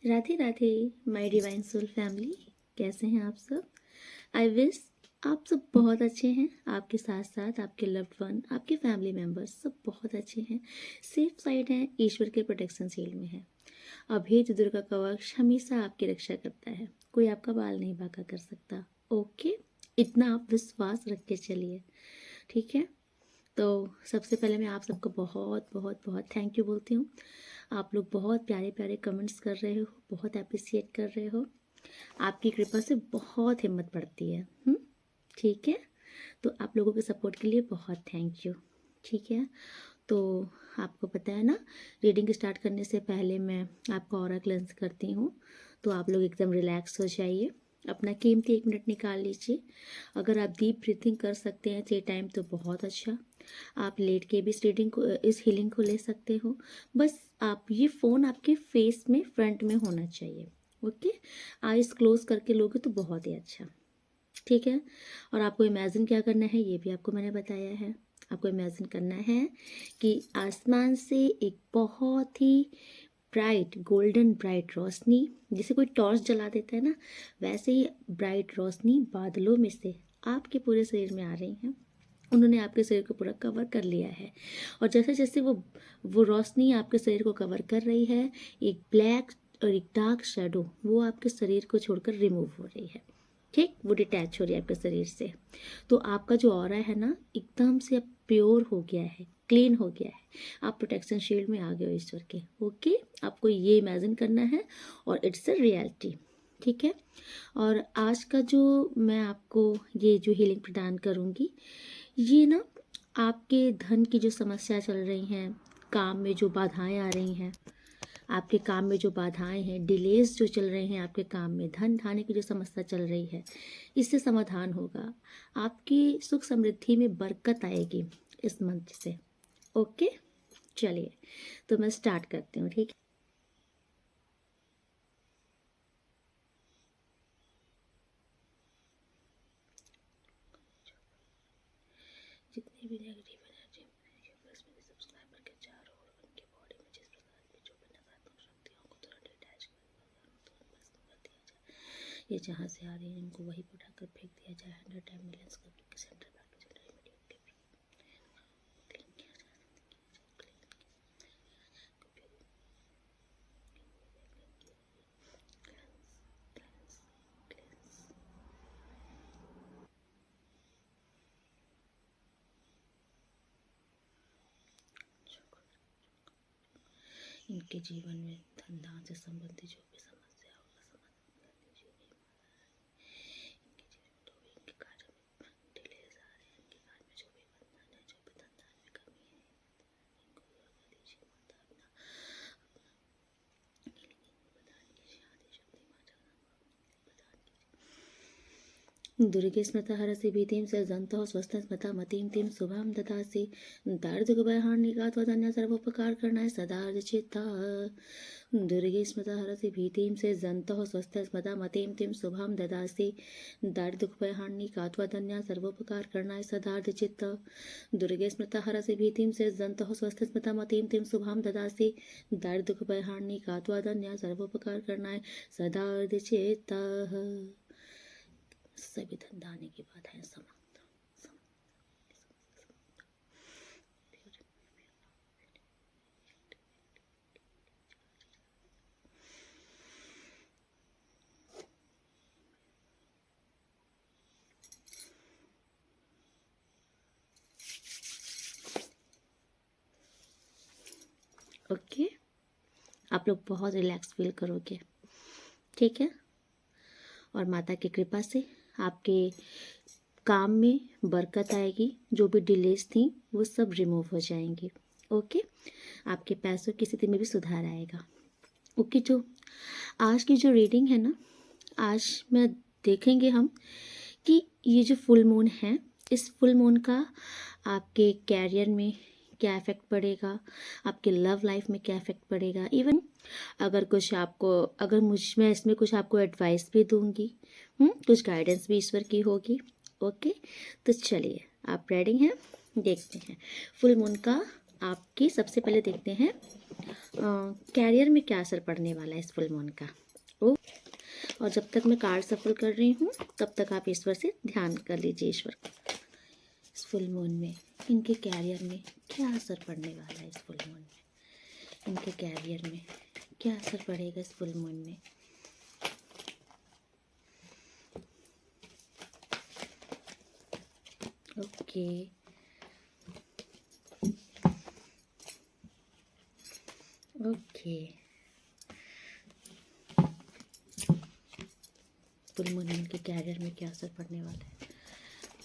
Radhe Radhe my divine soul family, कैसे हैं आप सब। आई विश आप सब बहुत अच्छे हैं। आपके साथ साथ आपके लव्ड वन, आपके फैमिली मेम्बर्स सब बहुत अच्छे हैं, सेफ साइड हैं, ईश्वर के प्रोटेक्शन शील्ड में है। अभेद दुर्गा कवच हमेशा आपकी रक्षा करता है, कोई आपका बाल नहीं बांका कर सकता। ओके, इतना आप विश्वास रख के चलिए, ठीक है। तो सबसे पहले मैं आप सबको बहुत बहुत बहुत थैंक यू बोलती हूँ। आप लोग बहुत प्यारे प्यारे कमेंट्स कर रहे हो, बहुत अप्रिसिएट कर रहे हो। आपकी कृपा से बहुत हिम्मत बढ़ती है। ठीक है, तो आप लोगों के सपोर्ट के लिए बहुत थैंक यू। ठीक है, तो आपको पता है ना, रीडिंग स्टार्ट करने से पहले मैं आपका ऑरा क्लेंस करती हूँ, तो आप लोग एकदम रिलैक्स हो जाइए, अपना कीमती 1 मिनट निकाल लीजिए। अगर आप डीप ब्रीथिंग कर सकते हैं टे टाइम तो बहुत अच्छा। आप लेट के भी इस हीलिंग को ले सकते हो। बस आप ये फ़ोन आपके फेस में फ्रंट में होना चाहिए। ओके, आइज़ क्लोज करके लोगे तो बहुत ही अच्छा, ठीक है। और आपको इमेजिन क्या करना है ये भी आपको मैंने बताया है। आपको इमेजिन करना है कि आसमान से एक बहुत ही ब्राइट गोल्डन ब्राइट रोशनी, जैसे कोई टॉर्च जला देता है ना, वैसे ही ब्राइट रोशनी बादलों में से आपके पूरे शरीर में आ रही हैं। उन्होंने आपके शरीर को पूरा कवर कर लिया है, और जैसे जैसे वो रोशनी आपके शरीर को कवर कर रही है, एक ब्लैक और एक डार्क शेडो वो आपके शरीर को छोड़कर रिमूव हो रही है। ठीक, वो डिटैच हो रही है आपके शरीर से। तो आपका जो ऑरा है ना, एकदम से अब प्योर हो गया है, क्लीन हो गया है। आप प्रोटेक्शन शील्ड में आ गए हो ईश्वर के। ओके, आपको ये इमेजिन करना है और इट्स अ रियलिटी, ठीक है। और आज का जो मैं आपको ये जो हीलिंग प्रदान करूँगी, ये ना आपके धन की जो समस्या चल रही हैं, काम में जो बाधाएं आ रही हैं, आपके काम में जो बाधाएं हैं, डिलेज जो चल रहे हैं आपके काम में, धन धाने की जो समस्या चल रही है, इससे समाधान होगा। आपकी सुख समृद्धि में बरकत आएगी इस मंत्र से। ओके, चलिए तो मैं स्टार्ट करती हूँ, ठीक है। जितनी भी नेगेटिव एनर्जी यूनिवर्स में सब्सक्राइब करके चारों ओर उनकी बॉडी में जिस प्रकार की जो भी नकारात्मक शक्तियों को तुरंत डिटैच कर दिया जाए। ये जहाँ से आ रही है इनको वही उठाकर फेंक दिया जाए। 100 टाइम मिलियंस का सेंटर बैक क्लीन किया जाए। इनके जीवन में धन धान से संबंधित जो भी समस्या होगा समाधान कर दीजिए। इनके जीवन में जो भी इनके कार्य में डिलेज आ रहे हैं, इनके कार्य में जो भी बंधन है, जो भी धंधा में कमी है, इनको दूर कर दीजिए। माता अपना प्रदान कीजिए। आदि शक्ति माँ जगदम्बा प्रदान कीजिए। दुर्गे स्मृता हरसि भीतिं सजन्तौ स्वस्थ स्मृता मतिं तिं शुभां ददासि। दारिद्र्यभयहानिघातवदन्य सर्वोपकार करणाय सदा चित्ता। दुर्गे स्मृता हरसि भीतिं से जन्तौ स्वस्थ स्मृता मतिं तिं शुभां ददासि। दारिद्र्यभयहानिघातवदन्य सर्वोपकार करणाय सदा चित्त। दुर्गे स्मृता हरसि भीतिं से जन्तौ स्वस्थ स्मृता मतिं तिं शुभां ददासि। दारिद्र्यभयहानिघातवदन्य सर्वोपकार करणाय सदा चित्त। सभी धंधा आने की बाधाएं समाप्त। ओके, आप लोग बहुत रिलैक्स फील करोगे, ठीक है। और माता की कृपा से आपके काम में बरकत आएगी, जो भी डिलेज थी वो सब रिमूव हो जाएंगी। ओके, आपके पैसों की स्थिति में भी सुधार आएगा। ओके, जो आज की जो रीडिंग है ना, आज में देखेंगे हम कि ये जो फुल मून है, इस फुल मून का आपके कैरियर में क्या इफ़ेक्ट पड़ेगा, आपके लव लाइफ में क्या इफ़ेक्ट पड़ेगा। इवन अगर मैं इसमें कुछ आपको एडवाइस भी दूंगी, कुछ गाइडेंस भी ईश्वर की होगी। ओके, तो चलिए आप रेडी हैं, देखते हैं फुल मून का। आपकी सबसे पहले देखते हैं कैरियर में क्या असर पड़ने वाला है इस फुल मून का। ओ, और जब तक मैं कार्ड सफल कर रही हूँ तब तक आप ईश्वर से ध्यान कर लीजिए। ईश्वर का इस फुल मून में इनके कैरियर में क्या असर पड़ने वाला है। इस फुल मून में इनके कैरियर में क्या असर पड़ेगा इस फुल मून में। ओके, ओके, फुल मून में इनके कैरियर में क्या असर पड़ने वाला है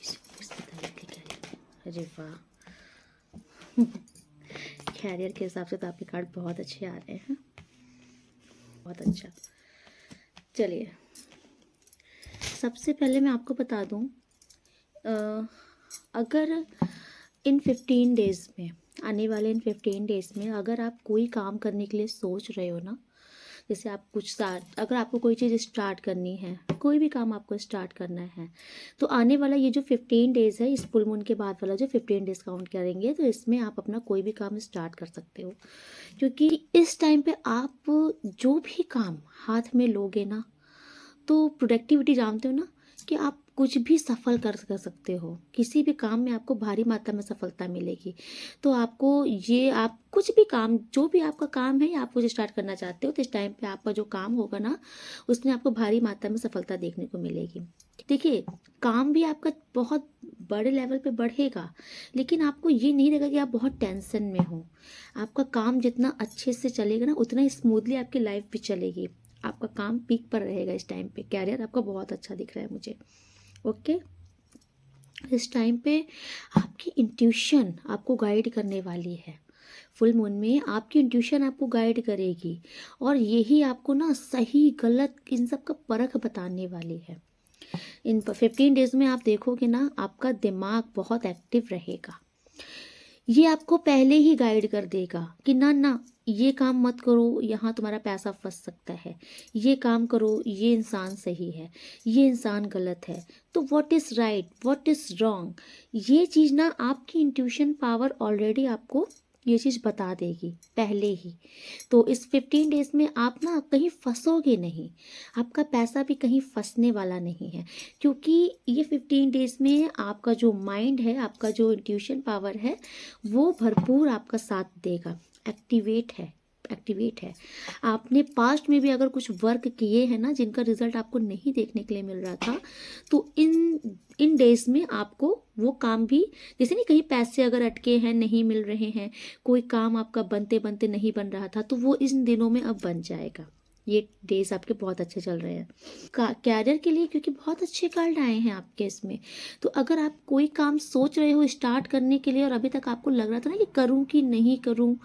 इस बताइए के कैरियर में। अरे वाह, कैरियर के हिसाब से तो आपके कार्ड बहुत अच्छे आ रहे हैं, बहुत अच्छा। चलिए, सबसे पहले मैं आपको बता दूं, अगर इन 15 डेज़ में, आने वाले इन 15 डेज़ में अगर आप कोई काम करने के लिए सोच रहे हो ना, जैसे आप अगर आपको कोई चीज़ स्टार्ट करनी है, कोई भी काम आपको स्टार्ट करना है, तो आने वाला ये जो 15 डेज़ है, इस फुल मून के बाद वाला जो 15 डेज़ काउंट करेंगे, तो इसमें आप अपना कोई भी काम स्टार्ट कर सकते हो। क्योंकि इस टाइम पे आप जो भी काम हाथ में लोगे ना, तो प्रोडक्टिविटी जानते हो ना कि आप कुछ भी सफल कर सकते हो। किसी भी काम में आपको भारी मात्रा में सफलता मिलेगी। तो आपको ये, आप कुछ भी काम, जो भी आपका काम है या आप कुछ स्टार्ट करना चाहते हो, तो इस टाइम पे आपका जो काम होगा ना, उसमें आपको भारी मात्रा में सफलता देखने को मिलेगी। देखिए, काम भी आपका बहुत बड़े लेवल पे बढ़ेगा, लेकिन आपको ये नहीं लगेगा कि आप बहुत टेंशन में हो। आपका काम जितना अच्छे से चलेगा ना, उतना ही स्मूथली आपकी लाइफ भी चलेगी। आपका काम पीक पर रहेगा इस टाइम पे। कैरियर आपका बहुत अच्छा दिख रहा है मुझे। ओके, इस टाइम पे आपकी इंट्यूशन आपको गाइड करने वाली है। फुल मून में आपकी इंट्यूशन आपको गाइड करेगी, और यही आपको ना सही गलत इन सब का परख बताने वाली है। इन 15 डेज में आप देखोगे ना, आपका दिमाग बहुत एक्टिव रहेगा। ये आपको पहले ही गाइड कर देगा कि ना ना, ये काम मत करो, यहाँ तुम्हारा पैसा फंस सकता है। ये काम करो, ये इंसान सही है, ये इंसान गलत है। तो what is right, what is wrong, ये चीज़ ना आपकी इंट्यूशन पावर ऑलरेडी आपको ये चीज़ बता देगी पहले ही। तो इस 15 डेज में आप ना कहीं फंसोगे नहीं, आपका पैसा भी कहीं फंसने वाला नहीं है। क्योंकि ये 15 डेज में आपका जो माइंड है, आपका जो इंट्यूशन पावर है, वो भरपूर आपका साथ देगा। एक्टिवेट है, एक्टिवेट है। आपने पास्ट में भी अगर कुछ वर्क किए हैं ना, जिनका रिजल्ट आपको नहीं देखने के लिए मिल रहा था, तो इन डेज में आपको वो काम भी, जैसे नहीं, कहीं पैसे अगर अटके हैं, नहीं मिल रहे हैं, कोई काम आपका बनते बनते नहीं बन रहा था, तो वो इन दिनों में अब बन जाएगा। ये डेज आपके बहुत अच्छे चल रहे हैं कैरियर के लिए, क्योंकि बहुत अच्छे कार्ड आए हैं आपके इसमें। तो अगर आप कोई काम सोच रहे हो स्टार्ट करने के लिए, और अभी तक आपको लग रहा था ना कि करूं कि नहीं करूं,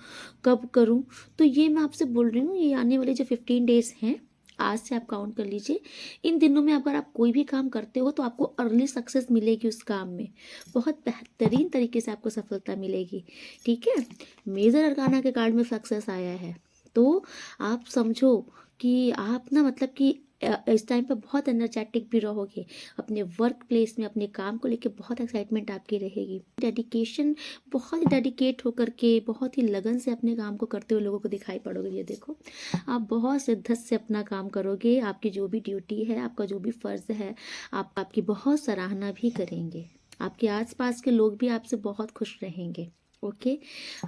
कब करूं, तो ये मैं आपसे बोल रही हूँ, ये आने वाले जो 15 डेज हैं, आज से आप काउंट कर लीजिए, इन दिनों में अगर आप कोई भी काम करते हो, तो आपको अर्ली सक्सेस मिलेगी उस काम में। बहुत बेहतरीन तरीके से आपको सफलता मिलेगी। ठीक है, मेजर अरकाना के कार्ड में सक्सेस आया है, तो आप समझो कि आप ना, मतलब कि इस टाइम पे बहुत एनर्जेटिक भी रहोगे। अपने वर्क प्लेस में अपने काम को लेके बहुत एक्साइटमेंट आपकी रहेगी। डेडिकेशन, बहुत ही डेडिकेट होकर के, बहुत ही लगन से अपने काम को करते हुए लोगों को दिखाई पड़ोगे। ये देखो, आप बहुत शिद्दत से अपना काम करोगे। आपकी जो भी ड्यूटी है, आपका जो भी फ़र्ज़ है, आप आपकी बहुत सराहना भी करेंगे। आपके आसपास के लोग भी आपसे बहुत खुश रहेंगे। ओके,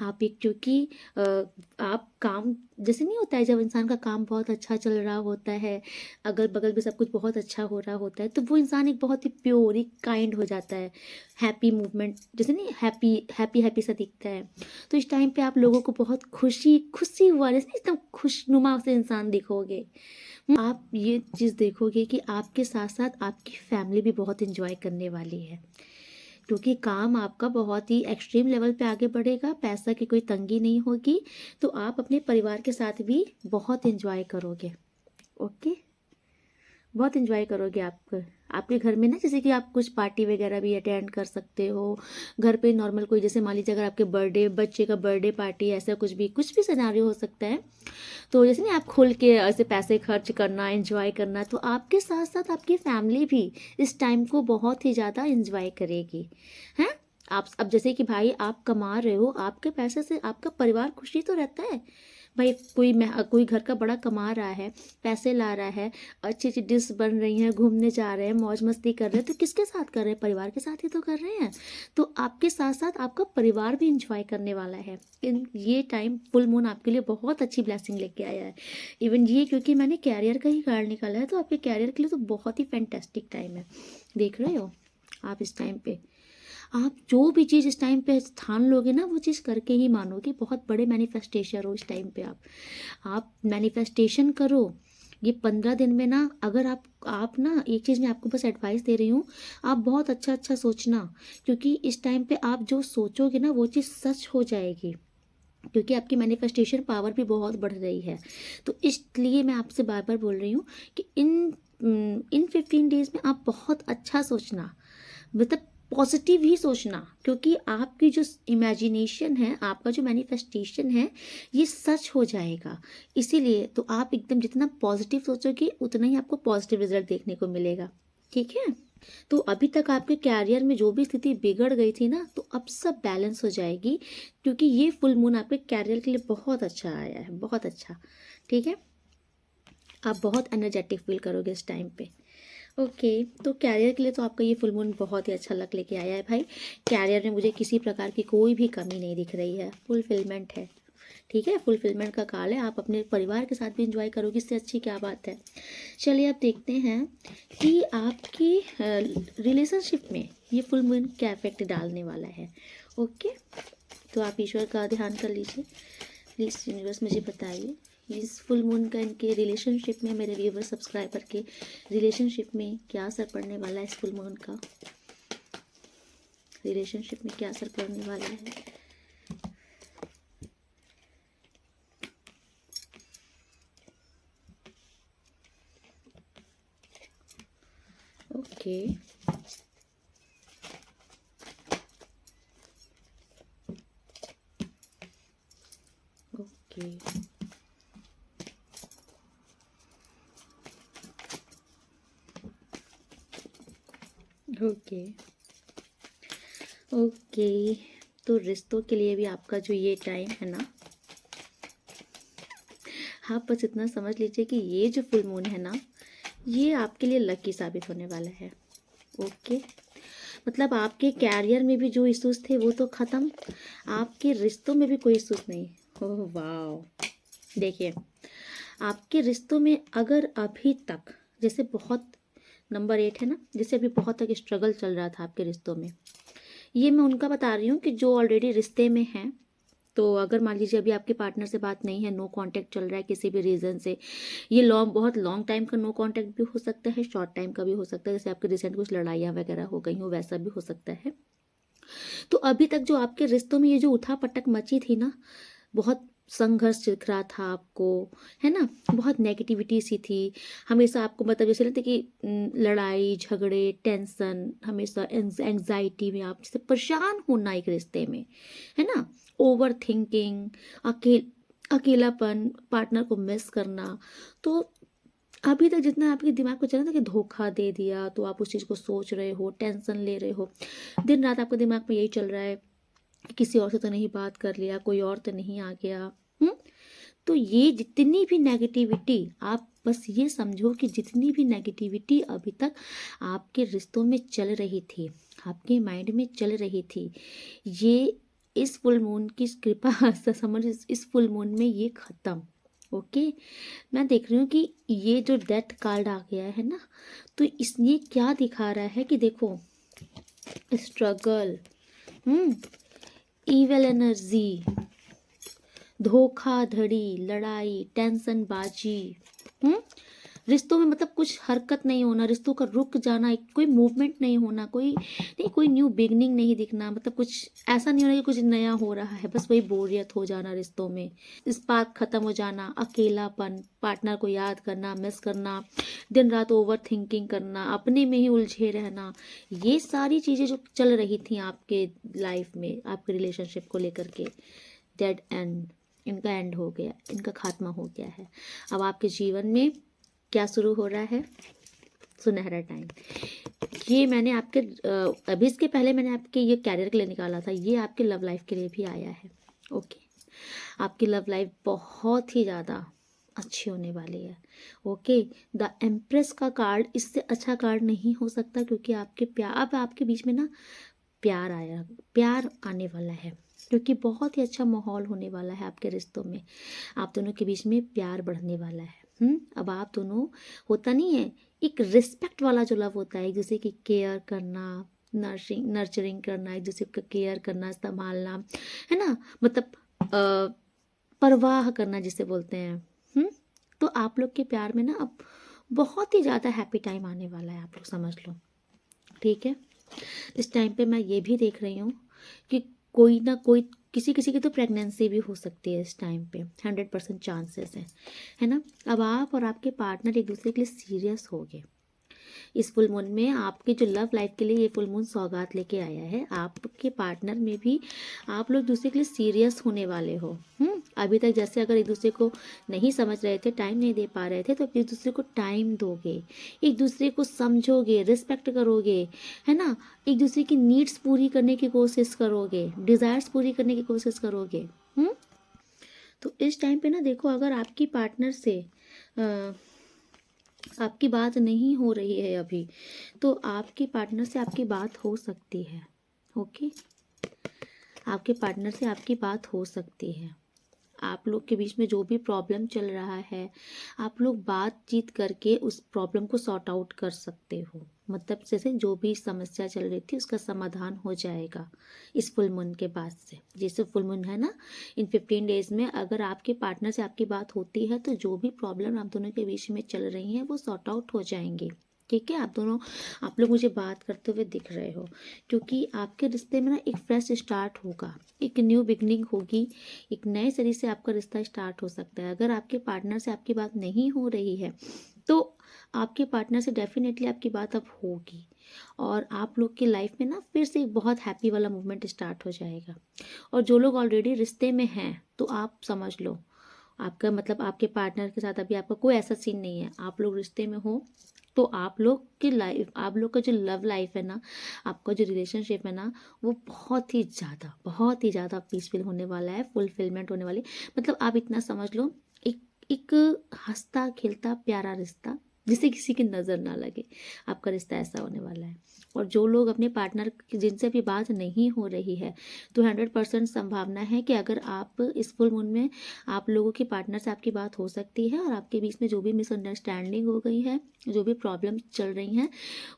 आप एक, क्योंकि आप काम, जैसे नहीं होता है जब इंसान का काम बहुत अच्छा चल रहा होता है, अगल बगल भी सब कुछ बहुत अच्छा हो रहा होता है, तो वो इंसान एक बहुत ही प्योर, एक काइंड हो जाता है। हैप्पी मूवमेंट, जैसे नहीं, हैप्पी हैप्पी हैप्पी सा दिखता है। तो इस टाइम पे आप लोगों को बहुत खुशी खुशी हुआ, जैसे एकदम खुशनुमा से इंसान दिखोगे। आप ये चीज़ देखोगे कि आपके साथ साथ आपकी फैमिली भी बहुत इंजॉय करने वाली है, क्योंकि काम आपका बहुत ही एक्सट्रीम लेवल पे आगे बढ़ेगा। पैसा की कोई तंगी नहीं होगी, तो आप अपने परिवार के साथ भी बहुत एंजॉय करोगे। ओके, बहुत एंजॉय करोगे। आप आपके घर में ना, जैसे कि आप कुछ पार्टी वगैरह भी अटेंड कर सकते हो। घर पे नॉर्मल कोई, जैसे मान लीजिए अगर आपके बर्थडे, बच्चे का बर्थडे पार्टी, ऐसा कुछ भी सिनेरियो हो सकता है। तो जैसे नहीं, आप खुल के ऐसे पैसे खर्च करना, एंजॉय करना, तो आपके साथ साथ आपकी फैमिली भी इस टाइम को बहुत ही ज़्यादा एंजॉय करेगी, हैं। आप अब जैसे कि भाई आप कमा रहे हो, आपके पैसे से आपका परिवार खुशी तो रहता है भाई। कोई घर का बड़ा कमा रहा है, पैसे ला रहा है, अच्छी अच्छी डिश बन रही हैं, घूमने जा रहे हैं, मौज मस्ती कर रहे हैं, तो किसके साथ कर रहे हैं? परिवार के साथ ही तो कर रहे हैं। तो आपके साथ साथ आपका परिवार भी इंजॉय करने वाला है। इन ये टाइम फुल मून आपके लिए बहुत अच्छी ब्लेसिंग लेके आया है। इवन ये क्योंकि मैंने कैरियर का ही कार्ड निकाला है, तो आपके कैरियर के लिए तो बहुत ही फैंटेस्टिक टाइम है। देख रहे हो आप इस टाइम पे, आप जो भी चीज़ इस टाइम पे ठान लोगे ना, वो चीज़ करके ही मानोगे। बहुत बड़े मैनिफेस्टेशन हो इस टाइम पे आप मैनिफेस्टेशन करो। ये 15 दिन में ना, अगर आप ना, एक चीज़ मैं आपको बस एडवाइस दे रही हूँ, आप बहुत अच्छा अच्छा सोचना, क्योंकि इस टाइम पे आप जो सोचोगे ना वो चीज़ सच हो जाएगी, क्योंकि आपकी मैनिफेस्टेशन पावर भी बहुत बढ़ रही है। तो इसलिए मैं आपसे बार बार बोल रही हूँ कि इन 15 डेज में आप बहुत अच्छा सोचना, मतलब पॉजिटिव ही सोचना, क्योंकि आपकी जो इमेजिनेशन है, आपका जो मैनिफेस्टेशन है, ये सच हो जाएगा। इसीलिए तो आप एकदम जितना पॉजिटिव सोचोगे उतना ही आपको पॉजिटिव रिजल्ट देखने को मिलेगा। ठीक है? तो अभी तक आपके कैरियर में जो भी स्थिति बिगड़ गई थी ना, तो अब सब बैलेंस हो जाएगी, क्योंकि ये फुल मून आपके कैरियर के लिए बहुत अच्छा आया है, बहुत अच्छा। ठीक है? आप बहुत एनर्जेटिक फील करोगे इस टाइम पे। ओके, तो कैरियर के लिए तो आपका ये फुल मून बहुत ही अच्छा लक लेके आया है भाई। कैरियर में मुझे किसी प्रकार की कोई भी कमी नहीं दिख रही है, फुलफिलमेंट है। ठीक है? फुलफिलमेंट का काल है। आप अपने परिवार के साथ भी इंजॉय करोगे, इससे अच्छी क्या बात है। चलिए अब देखते हैं कि आपकी रिलेशनशिप में ये फुल मून क्या इफेक्ट डालने वाला है। ओके, तो आप ईश्वर का ध्यान कर लीजिए। प्लीज़ यूनिवर्स मुझे बताइए इस फुल मून का इनके रिलेशनशिप में, मेरे व्यूवर सब्सक्राइबर के रिलेशनशिप में क्या असर पड़ने वाला है। इस फुल मून का रिलेशनशिप में क्या असर पड़ने वाला है। Okay, okay, okay, okay. तो रिश्तों के लिए भी आपका जो ये टाइम है ना, आप बस इतना समझ लीजिए कि ये जो फुल मून है ना, ये आपके लिए लकी साबित होने वाला है। ओके, मतलब आपके कैरियर में भी जो इश्यूज थे वो तो ख़त्म, आपके रिश्तों में भी कोई इश्यूज नहीं। ओह वाह, देखिए आपके रिश्तों में अगर अभी तक, जैसे बहुत, नंबर 8 है ना, जैसे अभी बहुत तक स्ट्रगल चल रहा था आपके रिश्तों में, ये मैं उनका बता रही हूँ कि जो ऑलरेडी रिश्ते में हैं। तो अगर मान लीजिए अभी आपके पार्टनर से बात नहीं है, नो कांटेक्ट चल रहा है किसी भी रीज़न से, ये बहुत लॉन्ग टाइम का नो कांटेक्ट भी हो सकता है, शॉर्ट टाइम का भी हो सकता है, जैसे आपके रिसेंट कुछ लड़ाइयाँ वगैरह हो गई हो, वैसा भी हो सकता है। तो अभी तक जो आपके रिश्तों में ये जो उठा पटक मची थी ना, बहुत संघर्ष दिख रहा था आपको, है ना, बहुत नेगेटिविटी सी थी हमेशा आपको, मतलब जैसे लगता कि लड़ाई झगड़े, टेंशन, हमेशा एंजाइटी में आप जैसे परेशान होना एक रिश्ते में, है ना, ओवर थिंकिंग, अकेलापन, पार्टनर को मिस करना। तो अभी तक जितना आपके दिमाग में चला था कि धोखा दे दिया, तो आप उस चीज़ को सोच रहे हो, टेंशन ले रहे हो, दिन रात आपके दिमाग में यही चल रहा है कि किसी और से तो नहीं बात कर लिया, कोई और तो नहीं आ गया। हम्म, तो ये जितनी भी नेगेटिविटी, आप बस ये समझो कि जितनी भी नेगेटिविटी अभी तक आपके रिश्तों में चल रही थी, आपके माइंड में चल रही थी, ये इस फुल मून की कृपा से समझ, इस फुल मून में ये खत्म। ओके, मैं देख रही हूँ कि ये जो डेथ कार्ड आ गया है ना, तो इसने क्या दिखा रहा है कि देखो, स्ट्रगल, इविल एनर्जी, धोखाधड़ी, लड़ाई, टेंशन बाजी, रिश्तों में मतलब कुछ हरकत नहीं होना, रिश्तों का रुक जाना, कोई मूवमेंट नहीं होना, कोई न्यू बिगनिंग नहीं दिखना, मतलब कुछ ऐसा नहीं होना कि कुछ नया हो रहा है, बस वही बोरियत हो जाना रिश्तों में, स्पार्क खत्म हो जाना, अकेलापन, पार्टनर को याद करना, मिस करना, दिन रात ओवर थिंकिंग करना, अपने में ही उलझे रहना, ये सारी चीज़ें जो चल रही थी आपके लाइफ में, आपके रिलेशनशिप को लेकर के, डेड एंड, इनका एंड हो गया, इनका खात्मा हो गया है। अब आपके जीवन में क्या शुरू हो रहा है? सुनहरा टाइम। ये मैंने आपके अभी इसके पहले मैंने आपके ये कैरियर के लिए निकाला था, ये आपके लव लाइफ के लिए भी आया है। ओके, आपकी लव लाइफ बहुत ही ज़्यादा अच्छी होने वाली है। ओके, द एम्प्रेस का कार्ड इससे अच्छा कार्ड नहीं हो सकता, क्योंकि आपके प्यार, अब आपके बीच में ना प्यार आने वाला है, क्योंकि बहुत ही अच्छा माहौल होने वाला है आपके रिश्तों में। आप दोनों के बीच में प्यार बढ़ने वाला है। अब आप दोनों, होता नहीं है एक रिस्पेक्ट वाला जो लव होता है, एक दूसरे की केयर करना, नर्चरिंग करना, एक दूसरे का केयर करना, संभालना, है ना, मतलब परवाह करना जिसे बोलते हैं। तो आप लोग के प्यार में ना अब बहुत ही ज़्यादा हैप्पी टाइम आने वाला है, आप लोग समझ लो। ठीक है, इस टाइम पे मैं ये भी देख रही हूँ कि कोई ना कोई, किसी किसी की तो प्रेगनेंसी भी हो सकती है इस टाइम पे, 100% चांसेस है ना। अब आप और आपके पार्टनर एक दूसरे के लिए सीरियस हो गए। इस फुल मून में आपके जो लव लाइफ के लिए ये फुल मून सौगात लेके आया है, आपके पार्टनर में भी आप लोग दूसरे के लिए सीरियस होने वाले हो। अभी तक जैसे अगर एक दूसरे को नहीं समझ रहे थे, टाइम नहीं दे पा रहे थे, तो अब एक दूसरे को टाइम दोगे, एक दूसरे को समझोगे, रिस्पेक्ट करोगे, है ना, एक दूसरे की नीड्स पूरी करने की कोशिश करोगे, डिज़ायर्स पूरी करने की कोशिश करोगे। तो इस टाइम पे ना देखो, अगर आपकी पार्टनर से आपकी बात नहीं हो रही है अभी, तो आपके पार्टनर से आपकी बात हो सकती है। ओके, आपके पार्टनर से आपकी बात हो सकती है। आप लोग के बीच में जो भी प्रॉब्लम चल रहा है, आप लोग बातचीत करके उस प्रॉब्लम को सॉर्ट आउट कर सकते हो। मतलब जैसे जो भी समस्या चल रही थी उसका समाधान हो जाएगा इस फुल मून के बाद से। जैसे फुल मून है ना, इन 15 डेज में अगर आपके पार्टनर से आपकी बात होती है, तो जो भी प्रॉब्लम आप दोनों के बीच में चल रही हैं वो सॉर्ट आउट हो जाएंगी। ठीक है, आप लोग मुझे बात करते हुए दिख रहे हो, क्योंकि आपके रिश्ते में ना एक फ्रेश स्टार्ट होगा, एक न्यू बिगनिंग होगी, एक नए सिरे से आपका रिश्ता स्टार्ट हो सकता है। अगर आपके पार्टनर से आपकी बात नहीं हो रही है, तो आपके पार्टनर से डेफिनेटली आपकी बात अब होगी, और आप लोग की लाइफ में ना फिर से एक बहुत हैप्पी वाला मूवमेंट स्टार्ट हो जाएगा। और जो लोग ऑलरेडी रिश्ते में हैं, तो आप समझ लो, आपका मतलब आपके पार्टनर के साथ अभी आपका कोई ऐसा सीन नहीं है, आप लोग रिश्ते में हो, तो आप लोग की लाइफ, आप लोग का जो लव लाइफ है ना, आपका जो रिलेशनशिप है ना, वो बहुत ही ज़्यादा पीसफुल होने वाला है, फुलफिलमेंट होने वाली। मतलब आप इतना समझ लो, एक एक हंसता खेलता प्यारा रिश्ता, जिसे किसी की नज़र ना लगे, आपका रिश्ता ऐसा होने वाला है। और जो लोग अपने पार्टनर जिनसे अभी बात नहीं हो रही है, तो 100% संभावना है कि अगर आप इस फुल मून में, आप लोगों के पार्टनर से आपकी बात हो सकती है, और आपके बीच में जो भी मिसअंडरस्टैंडिंग हो गई है, जो भी प्रॉब्लम चल रही हैं,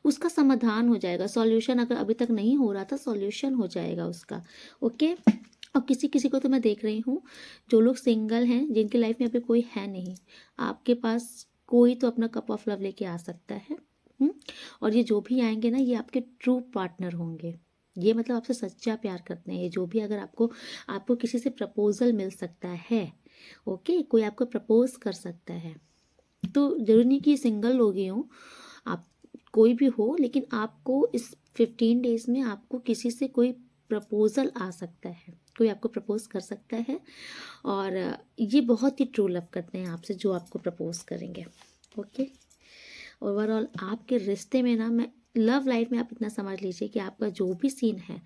उसका समाधान हो जाएगा। सॉल्यूशन अगर अभी तक नहीं हो रहा था, सॉल्यूशन हो जाएगा उसका। ओके, और किसी किसी को तो मैं देख रही हूँ, जो लोग सिंगल हैं, जिनकी लाइफ में अभी कोई है नहीं, आपके पास कोई तो अपना कप ऑफ लव लेके आ सकता है। और ये जो भी आएंगे ना, ये आपके ट्रू पार्टनर होंगे। ये मतलब आपसे सच्चा प्यार करते हैं ये जो भी, अगर आपको आपको किसी से प्रपोजल मिल सकता है, ओके, कोई आपको प्रपोज कर सकता है, तो जरूरी नहीं कि सिंगल लोग ही हों, आप कोई भी हो, लेकिन आपको इस 15 डेज में आपको किसी से कोई प्रपोजल आ सकता है, कोई आपको प्रपोज कर सकता है। और ये बहुत ही ट्रू लव करते हैं आपसे जो आपको प्रपोज करेंगे। ओके, ओवरऑल आपके रिश्ते में ना, मैं लव लाइफ में आप इतना समझ लीजिए कि आपका जो भी सीन है,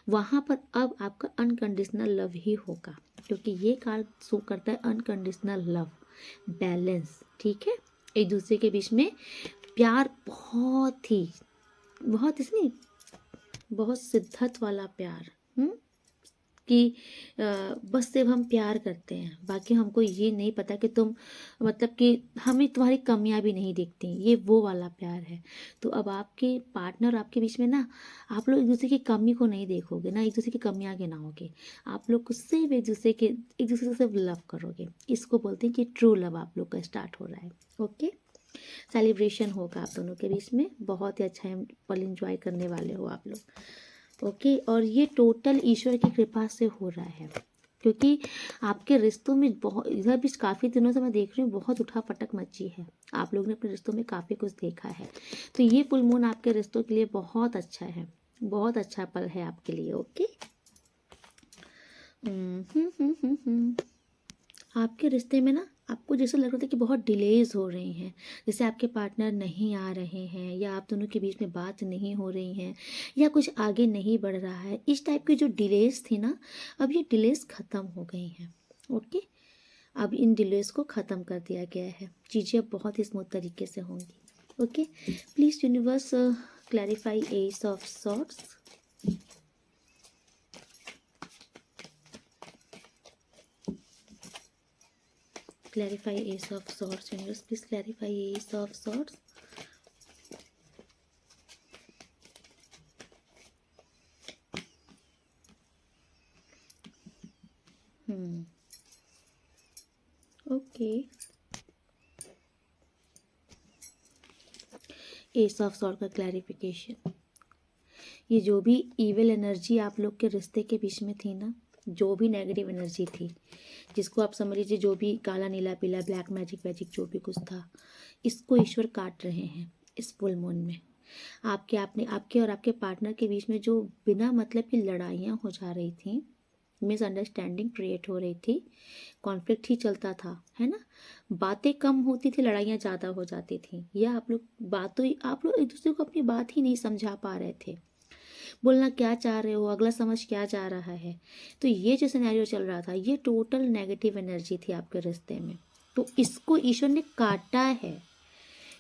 वहाँ पर अब आपका अनकंडीशनल लव ही होगा, क्योंकि ये कार्ड शो करता है अनकंडीशनल लव, बैलेंस। ठीक है, एक दूसरे के बीच में प्यार, बहुत इसमें बहुत शिद्दत वाला प्यार, कि बस सिर्फ हम प्यार करते हैं, बाकी हमको ये नहीं पता कि तुम, मतलब कि हमें तुम्हारी कमियां भी नहीं दिखती, ये वो वाला प्यार है। तो अब आपके पार्टनर आपके बीच में ना, आप लोग एक दूसरे की कमी को नहीं देखोगे ना, एक दूसरे की कमियां गिनाओगे, आप लोग सिर्फ एक दूसरे से सिर्फ लव करोगे। इसको बोलते हैं कि ट्रू लव आप लोग का स्टार्ट हो रहा है। ओके, सेलिब्रेशन होगा आप दोनों के बीच में, बहुत ही अच्छा पल एंजॉय करने वाले हो आप लोग। ओके, और ये टोटल ईश्वर की कृपा से हो रहा है, क्योंकि आपके रिश्तों में बहुत, इधर भी काफ़ी दिनों से मैं देख रही हूँ बहुत उठा-पटक मची है, आप लोग ने अपने रिश्तों में काफ़ी कुछ देखा है। तो ये फुल मून आपके रिश्तों के लिए बहुत अच्छा है, बहुत अच्छा पल है आपके लिए। ओके, आपके रिश्ते में ना आपको जैसे लग रहा था कि बहुत डिलेज हो रही हैं, जैसे आपके पार्टनर नहीं आ रहे हैं या आप दोनों के बीच में बात नहीं हो रही हैं या कुछ आगे नहीं बढ़ रहा है, इस टाइप की जो डिलेज थी ना, अब ये डिलेज ख़त्म हो गई हैं। ओके, अब इन डिलेज को ख़त्म कर दिया गया है, चीज़ें अब बहुत ही स्मूथ तरीके से होंगी। Okay, please universe clarify ace of sorts. Clarify Ace of Swords. Universe, please clarify Ace of Swords. Okay. Ace of Swords का क्लैरिफिकेशन, ये जो भी इविल एनर्जी आप लोग के रिश्ते के बीच में थी ना, जो भी नेगेटिव एनर्जी थी, जिसको आप समझ लीजिए जो भी काला नीला पीला ब्लैक मैजिक वैजिक जो भी कुछ था, इसको ईश्वर काट रहे हैं इस फुल मून में। आपके और आपके पार्टनर के बीच में जो बिना मतलब की लड़ाइयाँ हो जा रही थी, मिसअंडरस्टैंडिंग क्रिएट हो रही थी, कॉन्फ्लिक्ट ही चलता था, है ना, बातें कम होती थी, लड़ाइयाँ ज़्यादा हो जाती थी, या आप लोग एक दूसरे को अपनी बात ही नहीं समझा पा रहे थे, बोलना क्या चाह रहे हो, अगला समझ क्या चाह रहा है। तो ये जो सिनेरियो चल रहा था, ये टोटल नेगेटिव एनर्जी थी आपके रिश्ते में, तो इसको ईश्वर ने काटा है।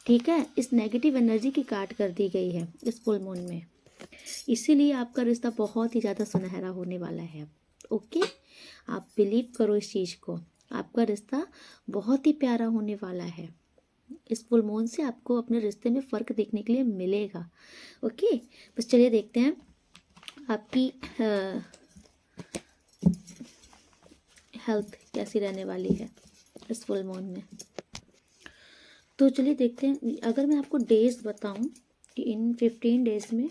ठीक है, इस नेगेटिव एनर्जी की काट कर दी गई है इस फुल मून में, इसीलिए आपका रिश्ता बहुत ही ज़्यादा सुनहरा होने वाला है। ओके, आप बिलीव करो इस चीज़ को, आपका रिश्ता बहुत ही प्यारा होने वाला है। इस फुल मून से आपको अपने रिश्ते में फ़र्क देखने के लिए मिलेगा। ओके, बस चलिए देखते हैं आपकी हेल्थ कैसी रहने वाली है इस फुल मून में। तो चलिए देखते हैं, अगर मैं आपको डेज बताऊं कि इन 15 डेज में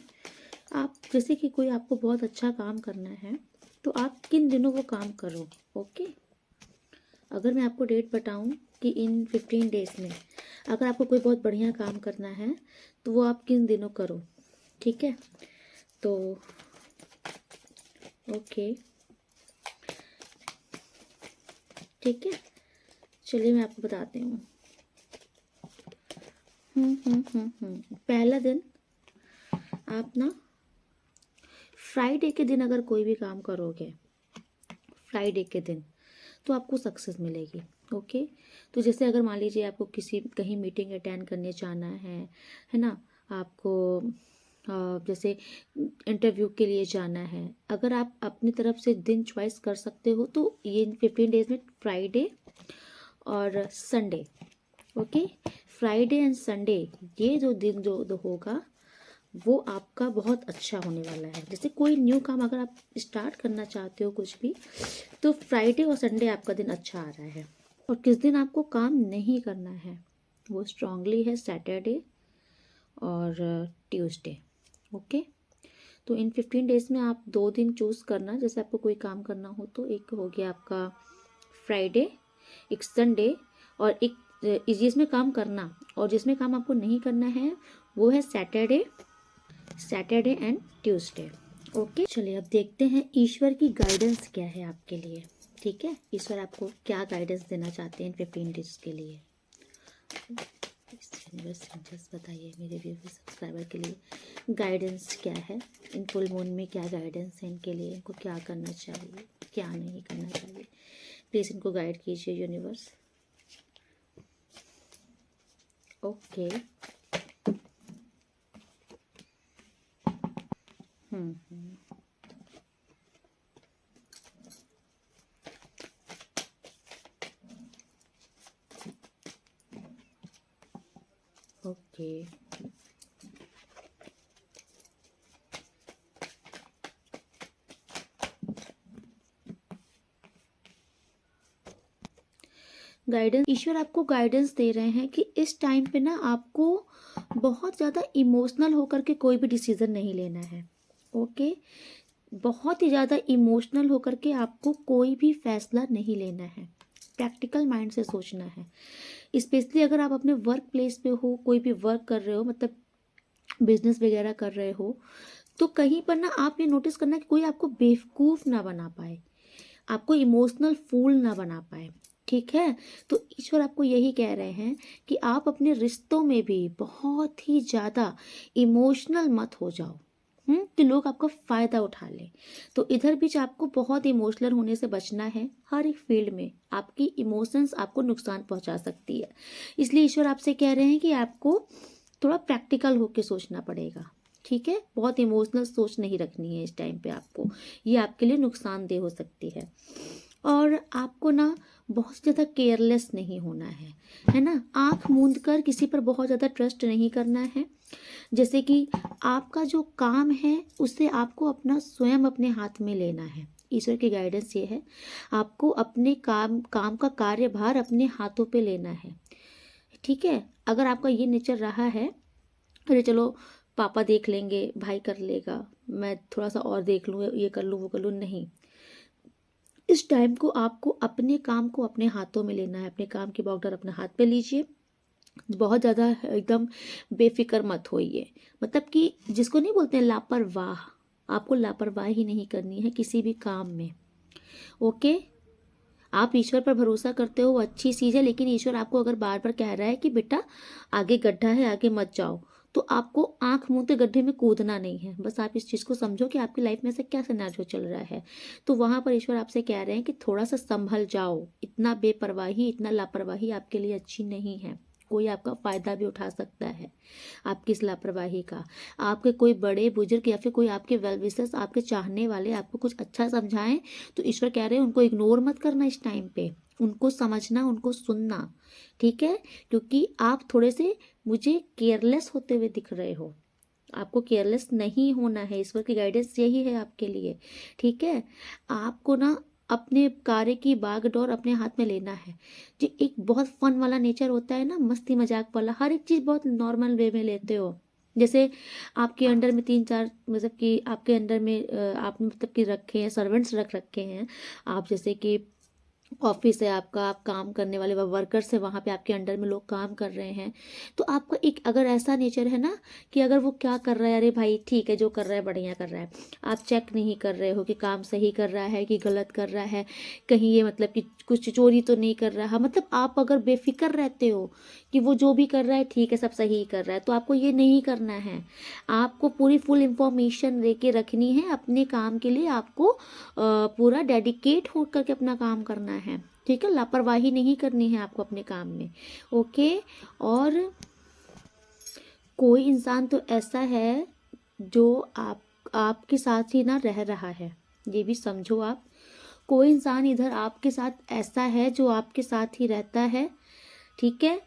आप, जैसे कि कोई आपको बहुत अच्छा काम करना है तो आप किन दिनों वो काम करो। ओके, अगर मैं आपको डेट बताऊं कि इन 15 डेज में अगर आपको कोई बहुत बढ़िया काम करना है तो वो आप किन दिनों करो। ठीक है, तो ओके, ठीक है, चलिए मैं आपको बताती हूँ। पहला दिन आप ना फ्राइडे के दिन अगर कोई भी काम करोगे, फ्राइडे के दिन, तो आपको सक्सेस मिलेगी। ओके, तो जैसे अगर मान लीजिए आपको कहीं मीटिंग अटेंड करने जाना है ना, आपको जैसे इंटरव्यू के लिए जाना है, अगर आप अपनी तरफ से दिन चॉइस कर सकते हो तो ये 15 डेज में फ्राइडे और Sunday, okay, Friday and Sunday, ये जो दिन जो होगा वो आपका बहुत अच्छा होने वाला है। जैसे कोई न्यू काम अगर आप स्टार्ट करना चाहते हो कुछ भी, तो फ्राइडे और संडे आपका दिन अच्छा आ रहा है। और किस दिन आपको काम नहीं करना है वो स्ट्रांगली है सैटरडे और ट्यूसडे। ओके, तो इन 15 डेज में आप 2 दिन चूज़ करना, जैसे आपको कोई काम करना हो तो एक हो गया आपका फ्राइडे, एक संडे, और एक जिसमें काम करना और जिसमें काम आपको नहीं करना है वो है सैटरडे एंड ट्यूसडे। ओके, चलिए अब देखते हैं ईश्वर की गाइडेंस क्या है आपके लिए। ठीक है, ईश्वर आपको क्या गाइडेंस देना चाहते हैं इन 15 डेज के लिए। जस्ट बताइए मेरे व्यूअर्स सब्सक्राइबर के लिए गाइडेंस क्या है इन फुल मून में, क्या गाइडेंस है इनके लिए, इनको क्या करना चाहिए, क्या नहीं करना चाहिए। प्लीज़ इनको गाइड कीजिए यूनिवर्स। ओके, ओके, गाइडेंस, ईश्वर आपको गाइडेंस दे रहे हैं कि इस टाइम पे ना आपको बहुत ज़्यादा इमोशनल होकर के कोई भी डिसीज़न नहीं लेना है। ओके, बहुत ही ज़्यादा इमोशनल होकर के आपको कोई भी फैसला नहीं लेना है, प्रैक्टिकल माइंड से सोचना है। स्पेशली अगर आप अपने वर्क प्लेस पे हो, कोई भी वर्क कर रहे हो, मतलब बिजनेस वगैरह कर रहे हो, तो कहीं पर ना आप ये नोटिस करना कि कोई आपको बेवकूफ़ ना बना पाए, आपको इमोशनल फूल ना बना पाए। ठीक है। तो ईश्वर आपको यही कह रहे हैं कि आप अपने रिश्तों में भी बहुत ही ज़्यादा इमोशनल मत हो जाओ, कि लोग आपका फ़ायदा उठा लें। तो इधर बीच आपको बहुत इमोशनल होने से बचना है। हर एक फील्ड में आपकी इमोशंस आपको नुकसान पहुंचा सकती है। इसलिए ईश्वर आपसे कह रहे हैं कि आपको थोड़ा प्रैक्टिकल होकर सोचना पड़ेगा। ठीक है, बहुत इमोशनल सोच नहीं रखनी है इस टाइम पे आपको, ये आपके लिए नुकसानदेह हो सकती है। और आपको ना बहुत ज़्यादा केयरलेस नहीं होना है ना। आंख मूंद कर किसी पर बहुत ज़्यादा ट्रस्ट नहीं करना है। जैसे कि आपका जो काम है उसे आपको अपना स्वयं अपने हाथ में लेना है। ईश्वर की गाइडेंस ये है, आपको अपने काम का कार्यभार अपने हाथों पे लेना है। ठीक है, अगर आपका ये नेचर रहा है, अरे चलो पापा देख लेंगे, भाई कर लेगा, मैं थोड़ा सा और देख लूँ, ये कर लूँ वो कर लूँ, नहीं। इस टाइम को आपको अपने काम को अपने हाथों में लेना है। अपने काम की बॉर्डर अपने हाथ पे लीजिए। बहुत ज़्यादा एकदम बेफिक्र मत होइए, मतलब कि जिसको नहीं बोलते हैं लापरवाह, आपको लापरवाही नहीं करनी है किसी भी काम में। ओके, आप ईश्वर पर भरोसा करते हो वो अच्छी चीज़ है, लेकिन ईश्वर आपको अगर बार बार कह रहा है कि बेटा आगे गड्ढा है, आगे मत जाओ, तो आपको आंख मूंदते गड्ढे में कूदना नहीं है। बस आप इस चीज़ को समझो कि आपकी लाइफ में से क्या सिनेरियो चल रहा है। तो वहाँ पर ईश्वर आपसे कह रहे हैं कि थोड़ा सा संभल जाओ। इतना बेपरवाही, इतना लापरवाही आपके लिए अच्छी नहीं है। कोई आपका फ़ायदा भी उठा सकता है आपकी इस लापरवाही का। आपके कोई बड़े बुजुर्ग या फिर कोई आपके वेल विशर्स, आपके चाहने वाले आपको कुछ अच्छा समझाएं, तो ईश्वर कह रहे हैं उनको इग्नोर मत करना इस टाइम पे, उनको समझना, उनको सुनना। ठीक है, क्योंकि आप थोड़े से मुझे केयरलेस होते हुए दिख रहे हो। आपको केयरलेस नहीं होना है, ईश्वर की गाइडेंस यही है आपके लिए। ठीक है, आपको ना अपने कार्य की बागडोर अपने हाथ में लेना है। जो एक बहुत फन वाला नेचर होता है ना, मस्ती मजाक वाला, हर एक चीज़ बहुत नॉर्मल वे में लेते हो। जैसे आपके अंडर में 3-4, मतलब कि आपके अंडर में आप मतलब कि रखे हैं, सर्वेंट्स रख रखे हैं आप। जैसे कि ऑफिस है आपका, आप काम करने वाले वर्कर्स है, वहाँ पे आपके अंडर में लोग काम कर रहे हैं। तो आपका एक अगर ऐसा नेचर है ना कि अगर वो क्या कर रहा है, अरे भाई ठीक है जो कर रहा है बढ़िया कर रहा है, आप चेक नहीं कर रहे हो कि काम सही कर रहा है कि गलत कर रहा है, कहीं ये मतलब कि कुछ चोरी तो नहीं कर रहा, मतलब आप अगर बेफिक्र रहते हो कि वो जो भी कर रहा है ठीक है, सब सही कर रहा है, तो आपको ये नहीं करना है। आपको पूरी फुल इंफॉर्मेशन लेके रखनी है अपने काम के लिए। आपको पूरा डेडिकेट हो करके अपना काम करना है। ठीक है, लापरवाही नहीं करनी है आपको अपने काम में। ओके, और कोई इंसान तो ऐसा है जो आपके साथ ही ना रह रहा है, ये भी समझो आप। कोई इंसान इधर आपके साथ ऐसा है जो आपके साथ ही रहता है। ठीक है,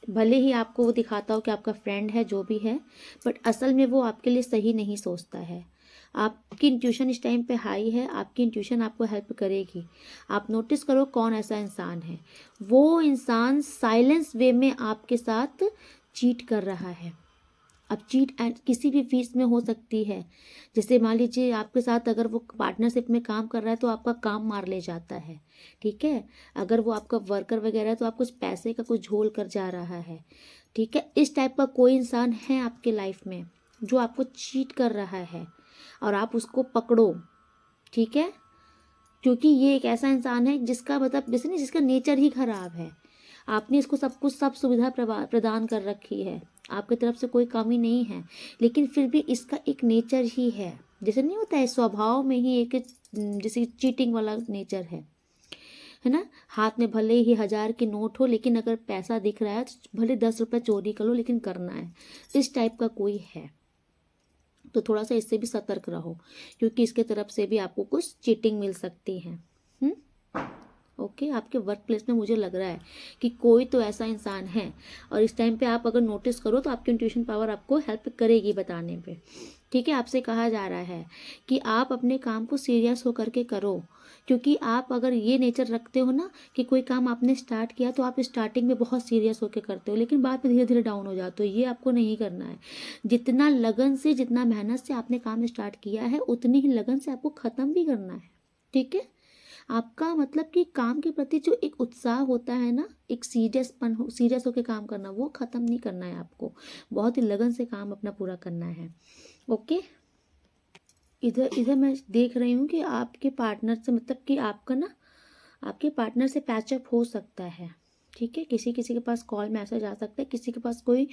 भले ही आपको वो दिखाता हो कि आपका फ्रेंड है, जो भी है, बट असल में वो आपके लिए सही नहीं सोचता है। आपकी इंट्यूशन इस टाइम पे हाई है, आपकी इंट्यूशन आपको हेल्प करेगी। आप नोटिस करो कौन ऐसा इंसान है। वो इंसान साइलेंस वे में आपके साथ चीट कर रहा है। अब चीट किसी भी फीस में हो सकती है। जैसे मान लीजिए आपके साथ अगर वो पार्टनरशिप में काम कर रहा है तो आपका काम मार ले जाता है। ठीक है, अगर वो आपका वर्कर वगैरह है तो आप कुछ पैसे का कुछ झोल कर जा रहा है। ठीक है, इस टाइप का कोई इंसान है आपके लाइफ में जो आपको चीट कर रहा है, और आप उसको पकड़ो। ठीक है, क्योंकि ये एक ऐसा इंसान है जिसका मतलब जैसे नहीं, जिसका नेचर ही खराब है। आपने इसको सब कुछ, सब सुविधा प्रदान कर रखी है, आपकी तरफ से कोई कमी नहीं है, लेकिन फिर भी इसका एक नेचर ही है। जैसे नहीं होता है स्वभाव में ही एक जैसे चीटिंग वाला नेचर है ना। हाथ में भले ही 1000 के नोट हो, लेकिन अगर पैसा दिख रहा है तो भले 10 रुपये चोरी कर लो, लेकिन करना है। इस टाइप का कोई है, तो थोड़ा सा इससे भी सतर्क रहो, क्योंकि इसके तरफ से भी आपको कुछ चीटिंग मिल सकती है। ओके, आपके वर्क प्लेस में मुझे लग रहा है कि कोई तो ऐसा इंसान है, और इस टाइम पे आप अगर नोटिस करो तो आपकी इंट्यूशन पावर आपको हेल्प करेगी बताने पे। ठीक है, आपसे कहा जा रहा है कि आप अपने काम को सीरियस होकर के करो, क्योंकि आप अगर ये नेचर रखते हो ना कि कोई काम आपने स्टार्ट किया तो आप स्टार्टिंग में बहुत सीरियस होकर करते हो, लेकिन बाद में धीरे धीरे डाउन हो जाते हो। ये आपको नहीं करना है। जितना लगन से, जितना मेहनत से आपने काम स्टार्ट किया है, उतनी ही लगन से आपको ख़त्म भी करना है। ठीक है, आपका मतलब कि काम के प्रति जो एक उत्साह होता है ना, एक सीरियस होकर काम करना, वो ख़त्म नहीं करना है आपको। बहुत ही लगन से काम अपना पूरा करना है। ओके, इधर इधर मैं देख रही हूँ कि आपके पार्टनर से मतलब कि आपका ना आपके पार्टनर से पैचअप हो सकता है, ठीक है। किसी किसी के पास कॉल मैसेज आ सकता है, किसी के पास कोई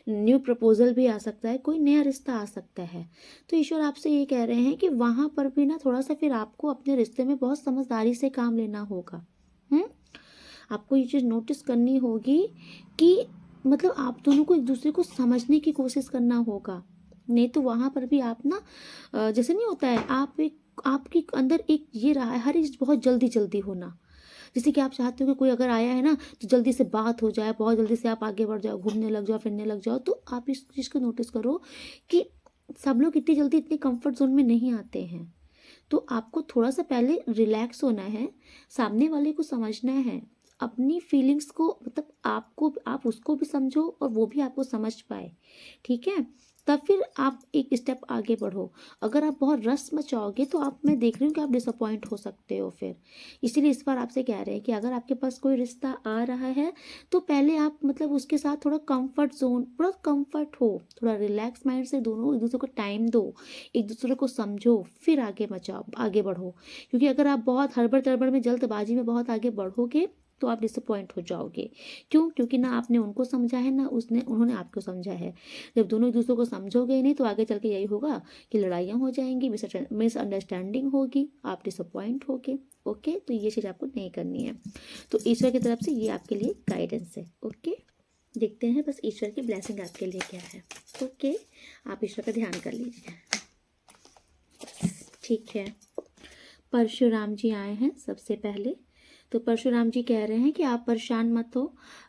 न्यू प्रपोजल भी आ सकता है, कोई नया रिश्ता आ सकता है। तो ईश्वर आपसे ये कह रहे हैं कि वहाँ पर भी ना थोड़ा सा फिर आपको अपने रिश्ते में बहुत समझदारी से काम लेना होगा। आपको ये चीज़ नोटिस करनी होगी कि मतलब आप दोनों को एक दूसरे को समझने की कोशिश करना होगा। नहीं तो वहाँ पर भी आप ना जैसे नहीं होता है, आपके अंदर एक ये रहा है हर एक बहुत जल्दी जल्दी होना। जैसे कि आप चाहते हो कि कोई अगर आया है ना तो जल्दी से बात हो जाए, बहुत जल्दी से आप आगे बढ़ जाओ, घूमने लग जाओ, फिरने लग जाओ। तो आप इस चीज़ को नोटिस करो कि सब लोग इतनी जल्दी इतने कंफर्ट जोन में नहीं आते हैं। तो आपको थोड़ा सा पहले रिलैक्स होना है, सामने वाले को समझना है, अपनी फीलिंग्स को, मतलब आप उसको भी समझो और वो भी आपको समझ पाए, ठीक है। तब फिर आप एक स्टेप आगे बढ़ो। अगर आप बहुत रस मचाओगे तो मैं देख रही हूँ कि आप डिसअपॉइंट हो सकते हो फिर। इसीलिए इस बार आपसे कह रहे हैं कि अगर आपके पास कोई रिश्ता आ रहा है तो पहले आप मतलब उसके साथ थोड़ा कंफर्ट जोन, थोड़ा कंफर्ट हो, थोड़ा रिलैक्स माइंड से दोनों एक दूसरे को टाइम दो, एक दूसरे को समझो, फिर आगे बढ़ो। क्योंकि अगर आप बहुत हड़बड़ तड़बड़ में, जल्दबाजी में बहुत आगे बढ़ोगे तो आप डिसअपॉइंट हो जाओगे। क्यों? क्योंकि ना आपने उनको समझा है, ना उन्होंने आपको समझा है। जब दोनों एक दूसरे को समझोगे ही नहीं तो आगे चल के यही होगा कि लड़ाइयाँ हो जाएंगी, मिसअंडरस्टैंडिंग होगी, आप डिसअपॉइंट होगे। ओके, तो ये चीज़ आपको नहीं करनी है। तो ईश्वर की तरफ से ये आपके लिए गाइडेंस है। ओके, देखते हैं बस ईश्वर की ब्लेसिंग आपके लिए क्या है। ओके, आप ईश्वर का ध्यान कर लीजिए। ठीक है, परशुराम जी आए हैं सबसे पहले। तो परशुराम जी कह रहे हैं कि आप परेशान मत हो।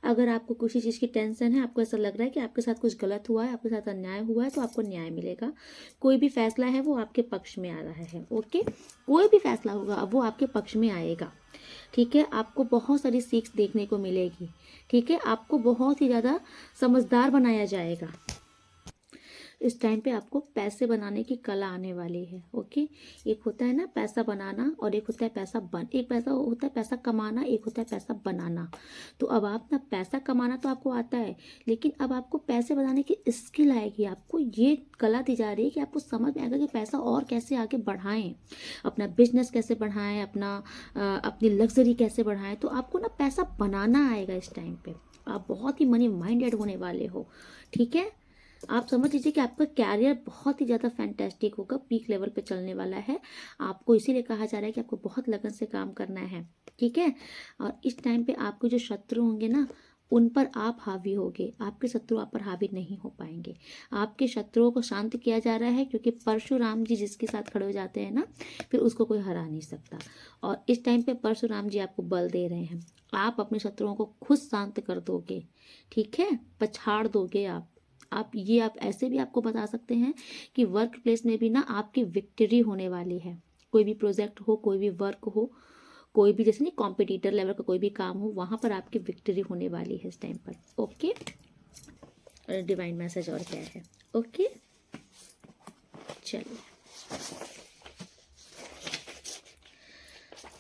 अगर आपको किसी चीज़ की टेंशन है, आपको ऐसा लग रहा है कि आपके साथ कुछ गलत हुआ है, आपके साथ अन्याय हुआ है, तो आपको न्याय मिलेगा। कोई भी फैसला है वो आपके पक्ष में आ रहा है। ओके, कोई भी फैसला होगा अब वो आपके पक्ष में आएगा, ठीक है। आपको बहुत सारी सीख देखने को मिलेगी, ठीक है। आपको बहुत ही ज़्यादा समझदार बनाया जाएगा। इस टाइम पे आपको पैसे बनाने की कला आने वाली है। ओके, एक होता है ना पैसा बनाना और एक होता है एक पैसा होता है पैसा कमाना, एक होता है पैसा बनाना। तो अब आप ना पैसा कमाना तो आपको आता है, लेकिन अब आपको पैसे बनाने की स्किल आएगी। आपको ये कला दी जा रही है कि आपको समझ में आएगा कि पैसा और कैसे आगे बढ़ाएं, अपना बिजनेस कैसे बढ़ाएं, अपनी लग्जरी कैसे बढ़ाएं। तो आपको ना पैसा बनाना आएगा इस टाइम पे। आप बहुत ही मनी माइंडेड होने वाले हो, ठीक है। आप समझ लीजिए कि आपका कैरियर बहुत ही ज़्यादा फैंटेस्टिक होगा, पीक लेवल पे चलने वाला है। आपको इसीलिए कहा जा रहा है कि आपको बहुत लगन से काम करना है, ठीक है। और इस टाइम पे आपके जो शत्रु होंगे ना, उन पर आप हावी होगे, आपके शत्रु आप पर हावी नहीं हो पाएंगे। आपके शत्रुओं को शांत किया जा रहा है, क्योंकि परशुराम जी जिसके साथ खड़े हो जाते हैं ना, फिर उसको कोई हरा नहीं सकता। और इस टाइम पे परशुराम जी आपको बल दे रहे हैं। आप अपने शत्रुओं को खुद शांत कर दोगे, ठीक है, पछाड़ दोगे आप ऐसे भी आपको बता सकते हैं कि वर्क प्लेस में भी ना आपकी विक्ट्री होने वाली है। कोई भी प्रोजेक्ट हो, कोई भी वर्क हो, कोई भी जैसे नहीं कॉम्पिटिटर लेवल का कोई भी काम हो, वहाँ पर आपकी विक्ट्री होने वाली है इस टाइम पर। ओके, डिवाइन मैसेज और क्या है। ओके, चलिए।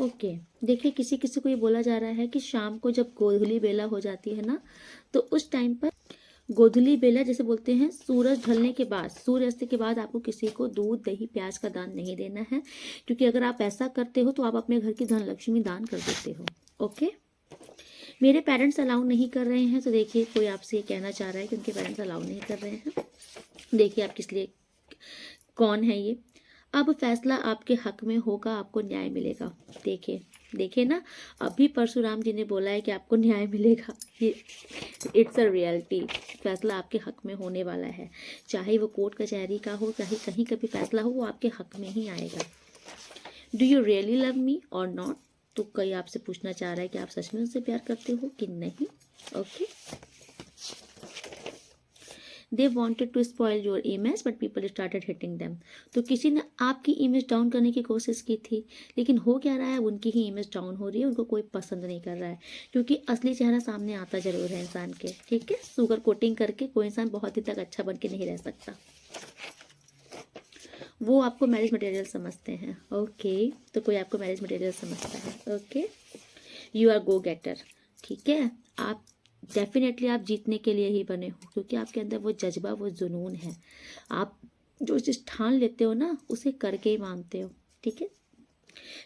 ओके, देखिए किसी किसी को ये बोला जा रहा है कि शाम को जब गोधूली बेला हो जाती है ना, तो उस टाइम पर गोधूली बेला जैसे बोलते हैं, सूरज ढलने के बाद, सूर्यास्त के बाद आपको किसी को दूध दही प्याज का दान नहीं देना है। क्योंकि अगर आप ऐसा करते हो तो आप अपने घर की धन लक्ष्मी दान कर देते हो। ओके, मेरे पेरेंट्स अलाउ नहीं कर रहे हैं, तो देखिए कोई आपसे ये कहना चाह रहा है कि उनके पेरेंट्स अलाउ नहीं कर रहे हैं। देखिए आप किस लिए, कौन है ये। अब फैसला आपके हक में होगा, आपको न्याय मिलेगा। देखिए ना, अभी परशुराम जी ने बोला है कि आपको न्याय मिलेगा। ये इट्स अ रियलिटी। फैसला आपके हक में होने वाला है, चाहे वो कोर्ट कचहरी का हो, चाहे कहीं का भी फैसला हो, वो आपके हक में ही आएगा। Do you really love me और नॉट? तो कोई आपसे पूछना चाह रहा है कि आप सच में उनसे प्यार करते हो कि नहीं। Okay, they wanted to spoil your image but people started hitting them. तो किसी ने आपकी इमेज डाउन करने की कोशिश की थी, लेकिन हो क्या रहा है, उनकी ही इमेज डाउन हो रही है। उनको कोई पसंद नहीं कर रहा है, क्योंकि असली चेहरा सामने आता जरूर है इंसान के, ठीक है। शुगर कोटिंग करके कोई इंसान बहुत ही तक अच्छा बन के नहीं रह सकता। वो आपको मैरिज मटेरियल समझते हैं। ओके, तो कोई आपको मैरिज मटेरियल समझता है। Okay, you are go getter, ठीक है। आप डेफिनेटली आप जीतने के लिए ही बने हो, क्योंकि आपके अंदर वो जज्बा, वो जुनून है। आप जो चीज़ ठान लेते हो ना, उसे करके ही मानते हो, ठीक है।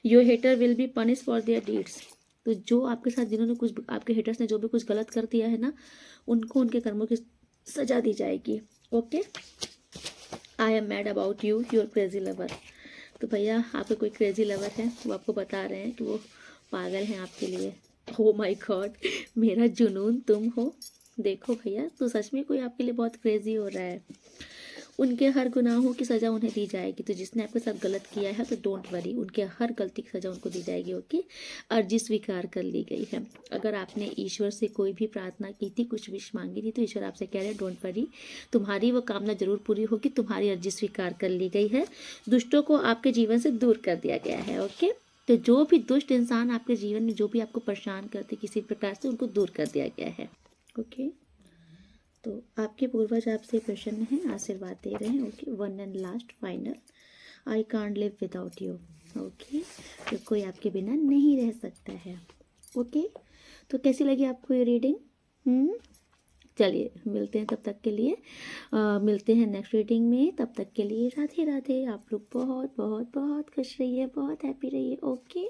Your hater will be punish for their deeds. तो जो आपके साथ जिन्होंने कुछ आपके हेटर्स ने जो भी कुछ गलत कर दिया है ना, उनको उनके कर्मों की सजा दी जाएगी। Okay, I am mad about you your crazy lover. तो भैया आपके कोई क्रेजी लवर है, वो आपको बता रहे हैं कि वो पागल हैं आपके लिए। हो माय गॉड, मेरा जुनून तुम हो। देखो भैया, तो सच में कोई आपके लिए बहुत क्रेजी हो रहा है। उनके हर गुनाहों की सज़ा उन्हें दी जाएगी। तो जिसने आपके साथ गलत किया है तो डोंट वरी, उनके हर गलती की सज़ा उनको दी जाएगी। ओके, अर्जी स्वीकार कर ली गई है। अगर आपने ईश्वर से कोई भी प्रार्थना की थी, कुछ विश मांगी थी, तो ईश्वर आपसे कह रहे हैं डोंट वरी, तुम्हारी वो कामना जरूर पूरी होगी। तुम्हारी अर्जी स्वीकार कर ली गई है। दुष्टों को आपके जीवन से दूर कर दिया गया है। ओके, तो जो भी दुष्ट इंसान आपके जीवन में जो भी आपको परेशान करते किसी प्रकार से, उनको दूर कर दिया गया है। ओके, तो आपके पूर्वज आपसे प्रसन्न हैं, आशीर्वाद दे रहे हैं। Okay, one and last final, I can't live without you. Okay, तो कोई आपके बिना नहीं रह सकता है। ओके, तो कैसी लगी आपको ये रीडिंग? चलिए मिलते हैं तब तक के लिए, मिलते हैं नेक्स्ट रीडिंग में। तब तक के लिए राधे राधे। आप लोग बहुत बहुत बहुत खुश रहिए, बहुत हैप्पी रहिए। ओके।